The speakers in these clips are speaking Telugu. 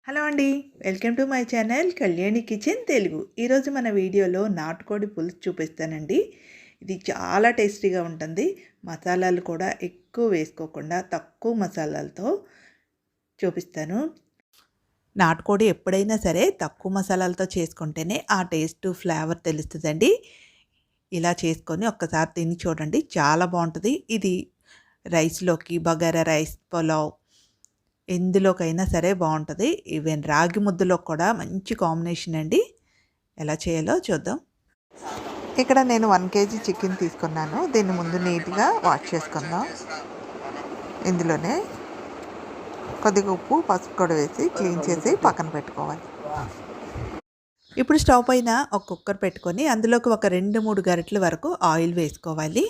హలో అండి. Welcome to my channel Kalyani kitchen Telugu. ఈరోజు మన వీడియోలో నాటుకోడి పులుసు చూపిస్తానండి. ఇది చాలా టేస్టీగా ఉంటుంది. మసాలాలు కూడా ఎక్కువ వేసుకోకుండా తక్కువ మసాలాలతో చూపిస్తాను. నాటుకోడి ఎప్పుడైనా సరే తక్కువ మసాలాలతో చేసుకుంటేనే ఆ టేస్ట్ ఫ్లేవర్ తెలుస్తుందండి. ఇలా చేసుకొని ఒక్కసారి తిని చూడండి, చాలా బాగుంటుంది. ఇది రైస్లోకి, బగారా రైస్, పులావ్ ఎందులోకైనా సరే బాగుంటుంది. ఈవెన్ రాగి ముద్దలో కూడా మంచి కాంబినేషన్ అండి. ఎలా చేయాలో చూద్దాం. ఇక్కడ నేను 1 కేజీ చికెన్ తీసుకున్నాను. దీన్ని ముందు నీట్గా వాష్ చేసుకుందాం. ఇందులోనే కొద్దిగా ఉప్పు, పసుపు కూడా వేసి క్లీన్ చేసి పక్కన పెట్టుకోవాలి. ఇప్పుడు స్టవ్ పైన ఒక కుక్కర్ పెట్టుకొని అందులోకి ఒక 2-3 గరిటెల వరకు ఆయిల్ వేసుకోవాలి.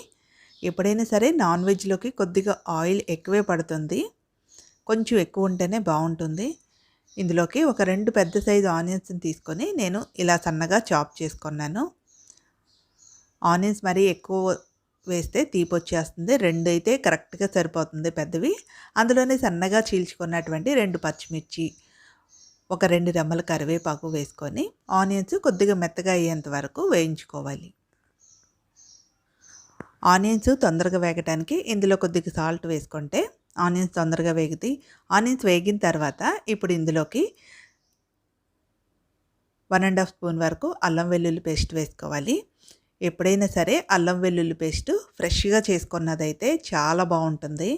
ఎప్పుడైనా సరే నాన్ వెజ్లోకి కొద్దిగా ఆయిల్ ఎక్కువే పడుతుంది, కొంచెం ఎక్కువ ఉంటేనే బాగుంటుంది. ఇందులోకి ఒక 2 పెద్ద సైజు ఆనియన్స్ని తీసుకొని నేను ఇలా సన్నగా చాప్ చేసుకున్నాను. ఆనియన్స్ మరీ ఎక్కువ వేస్తే తీపి వచ్చేస్తుంది. 2 అయితే కరెక్ట్గా సరిపోతుంది పెద్దవి. అందులోనే సన్నగా చీల్చుకున్నటువంటి 2 పచ్చిమిర్చి, ఒక 2 రెమ్మల కరివేపాకు వేసుకొని ఆనియన్స్ కొద్దిగా మెత్తగా అయ్యేంత వరకు వేయించుకోవాలి. ఆనియన్స్ తొందరగా వేగటానికి ఇందులో కొద్దిగా సాల్ట్ వేసుకుంటే ఆనియన్స్ తొందరగా వేగుతాయి. ఆనియన్స్ వేగిన తర్వాత ఇప్పుడు ఇందులోకి 1½ స్పూన్ వరకు అల్లం వెల్లుల్లి పేస్ట్ వేసుకోవాలి. ఎప్పుడైనా సరే అల్లం వెల్లుల్లి పేస్ట్ ఫ్రెష్గా చేసుకున్నదైతే చాలా బాగుంటుంది.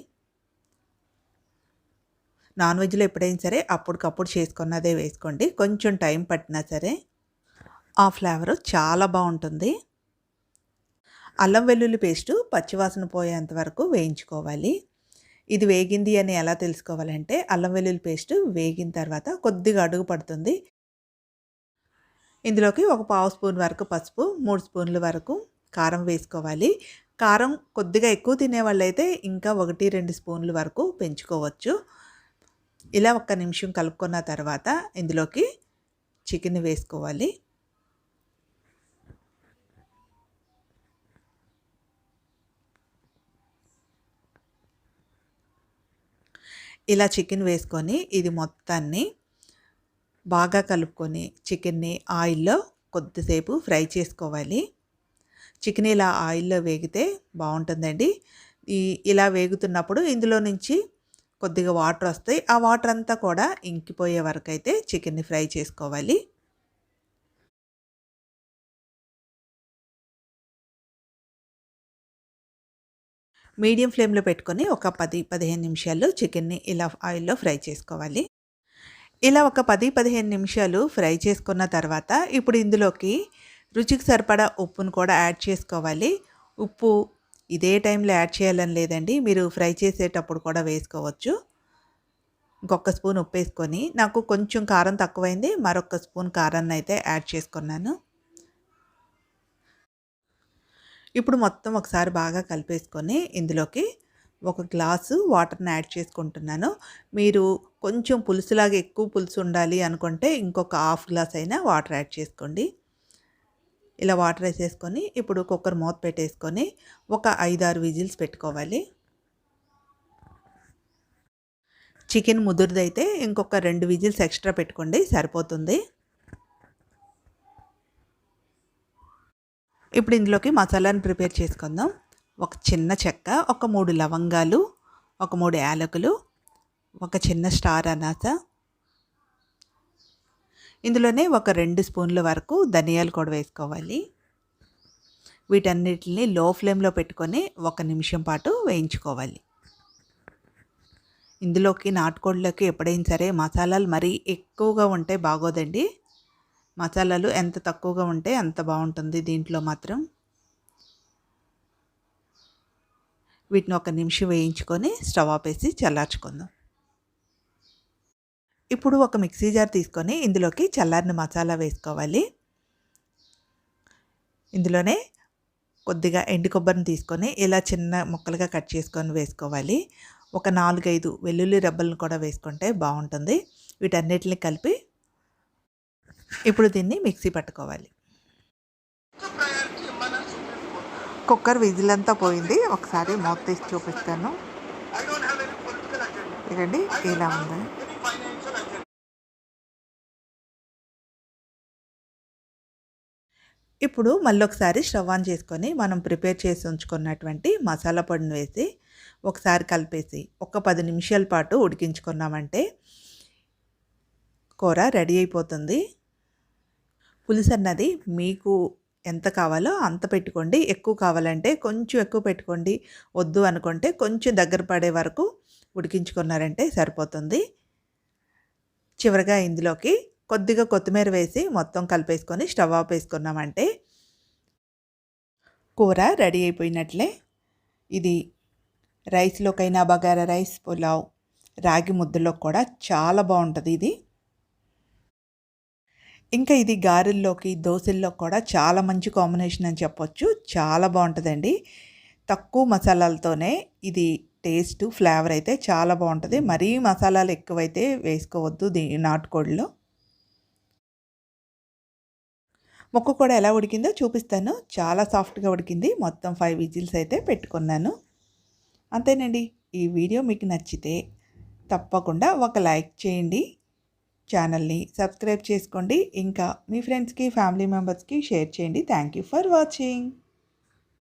నాన్ వెజ్లో ఎప్పుడైనా సరే అప్పటికప్పుడు చేసుకున్నదే వేసుకోండి. కొంచెం టైం పట్టినా సరే ఆ ఫ్లేవరు చాలా బాగుంటుంది. అల్లం వెల్లుల్లి పేస్టు పచ్చివాసన పోయేంత వరకు వేయించుకోవాలి. ఇది వేగింది అని ఎలా తెలుసుకోవాలంటే అల్లం వెల్లుల్లి పేస్టు వేగిన తర్వాత కొద్దిగా అడుగు పడుతుంది. ఇందులోకి ఒక 1/2 స్పూన్ వరకు పసుపు, 3 స్పూన్ల వరకు కారం వేసుకోవాలి. కారం కొద్దిగా ఎక్కువ తినేవాళ్ళైతే ఇంకా 1-2 స్పూన్ల వరకు పెంచుకోవచ్చు. ఇలా ఒక్క నిమిషం కలుపుకున్న తర్వాత ఇందులోకి చికెన్ వేసుకోవాలి. ఇలా చికెన్ వేసుకొని ఇది మొత్తాన్ని బాగా కలుపుకొని చికెన్ని ఆయిల్లో కొద్దిసేపు ఫ్రై చేసుకోవాలి. చికెన్ ఇలా ఆయిల్లో వేగితే బాగుంటుందండి. ఇలా వేగుతున్నప్పుడు ఇందులో నుంచి కొద్దిగా వాటర్ వస్తాయి. ఆ వాటర్ అంతా కూడా ఇంకిపోయే వరకు అయితే చికెన్ని ఫ్రై చేసుకోవాలి. మీడియం ఫ్లేమ్లో పెట్టుకొని ఒక 10-15 నిమిషాలు చికెన్ని ఇలా ఆయిల్లో ఫ్రై చేసుకోవాలి. ఇలా ఒక 10-15 నిమిషాలు ఫ్రై చేసుకున్న తర్వాత ఇప్పుడు ఇందులోకి రుచికి సరిపడా ఉప్పును కూడా యాడ్ చేసుకోవాలి. ఉప్పు ఇదే టైంలో యాడ్ చేయాలని లేదండి, మీరు ఫ్రై చేసేటప్పుడు కూడా వేసుకోవచ్చు. ఇంకొక స్పూన్ ఉప్పు వేసుకొని నాకు కొంచెం కారం తక్కువైంది, మరొక స్పూన్ కారాన్ని అయితే యాడ్ చేసుకున్నాను. ఇప్పుడు మొత్తం ఒకసారి బాగా కలిపేసుకొని ఇందులోకి ఒక గ్లాసు వాటర్ని యాడ్ చేసుకుంటున్నాను. మీరు కొంచెం పులుసులాగా ఎక్కువ పులుసు ఉండాలి అనుకుంటే ఇంకొక హాఫ్ గ్లాస్ అయినా వాటర్ యాడ్ చేసుకోండి. ఇలా వాటర్ వేసేసుకొని ఇప్పుడు కుక్కర్ మూత పెట్టేసుకొని ఒక 5-6 విజిల్స్ పెట్టుకోవాలి. చికెన్ ముదురుదైతే ఇంకొక 2 విజిల్స్ ఎక్స్ట్రా పెట్టుకోండి, సరిపోతుంది. ఇప్పుడు ఇందులోకి మసాలాను ప్రిపేర్ చేసుకుందాం. ఒక చిన్న చెక్క, ఒక 3 లవంగాలు, ఒక 3 యాలకులు, ఒక చిన్న స్టార్ అనాస, ఇందులోనే ఒక 2 స్పూన్ల వరకు ధనియాలు కూడా వేసుకోవాలి. వీటన్నిటిని లో ఫ్లేమ్లో పెట్టుకొని 1 నిమిషం పాటు వేయించుకోవాలి. ఇందులోకి నాటుకోళ్ళకి ఎప్పుడైనా సరే మసాలాలు మరీ ఎక్కువగా ఉంటే బాగోదండి. మసాలాలు ఎంత తక్కువగా ఉంటే అంత బాగుంటుంది దీంట్లో మాత్రం. వీటిని 1 నిమిషం వేయించుకొని స్టవ్ ఆపేసి చల్లార్చుకుందాం. ఇప్పుడు ఒక మిక్సీ జార్ తీసుకొని ఇందులోకి చల్లారిన మసాలా వేసుకోవాలి. ఇందులోనే కొద్దిగా ఎండు కొబ్బరిని తీసుకొని ఇలా చిన్న ముక్కలుగా కట్ చేసుకొని వేసుకోవాలి. ఒక 4-5 వెల్లుల్లి రెబ్బలను కూడా వేసుకుంటే బాగుంటుంది. వీటన్నిటిని కలిపి ఇప్పుడు దీన్ని మిక్సీ పట్టుకోవాలి. కుక్కర్ విజిల్ అంతా పోయింది. ఒకసారి మూత తీసి చూపిస్తాను. ఇదండి ఇలా ఉంది. ఇప్పుడు మళ్ళొకసారి స్టవ్ ఆన్ చేసుకొని మనం ప్రిపేర్ చేసి ఉంచుకున్నటువంటి మసాలా పొడిని వేసి ఒకసారి కలిపేసి ఒక 10 నిమిషాల పాటు ఉడికించుకున్నామంటే కూర రెడీ అయిపోతుంది. పులుసు అన్నది మీకు ఎంత కావాలో అంత పెట్టుకోండి. ఎక్కువ కావాలంటే కొంచెం ఎక్కువ పెట్టుకోండి. వద్దు అనుకుంటే కొంచెం దగ్గర పడే వరకు ఉడికించుకున్నారంటే సరిపోతుంది. చివరగా ఇందులోకి కొద్దిగా కొత్తిమీర వేసి మొత్తం కలిపేసుకొని స్టవ్ ఆపేసుకున్నామంటే కూర రెడీ అయిపోయినట్లే. ఇది రైస్‌లోకైనా బగారా రైస్, పులావ్, రాగి ముద్దలోకి కూడా చాలా బావుంటది ఇది. ఇంకా ఇది గారెల్లోకి, దోసల్లోకి కూడా చాలా మంచి కాంబినేషన్ అని చెప్పొచ్చు. చాలా బావుంటదండి. తక్కువ మసాలాలతోనే ఇది టేస్ట్, ఫ్లేవర్ అయితే చాలా బావుంటది. మరీ మసాలాలు ఎక్కువైతే వేసుకోవద్దు నాటుకోడిలో. ముక్క కూడా ఎలా ఉడికిందో చూపిస్తాను. చాలా సాఫ్ట్‌గా ఉడికింది. మొత్తం 5 విజిల్స్ అయితే పెట్టుకున్నాను. అంతేనండి. ఈ వీడియో మీకు నచ్చితే తప్పకుండా ఒక లైక్ చేయండి. ఛానల్‌ని సబ్స్క్రైబ్ చేసుకోండి. ఇంకా మీ ఫ్రెండ్స్‌కి, ఫ్యామిలీ మెంబర్స్‌కి షేర్ చేయండి. Thank you for watching.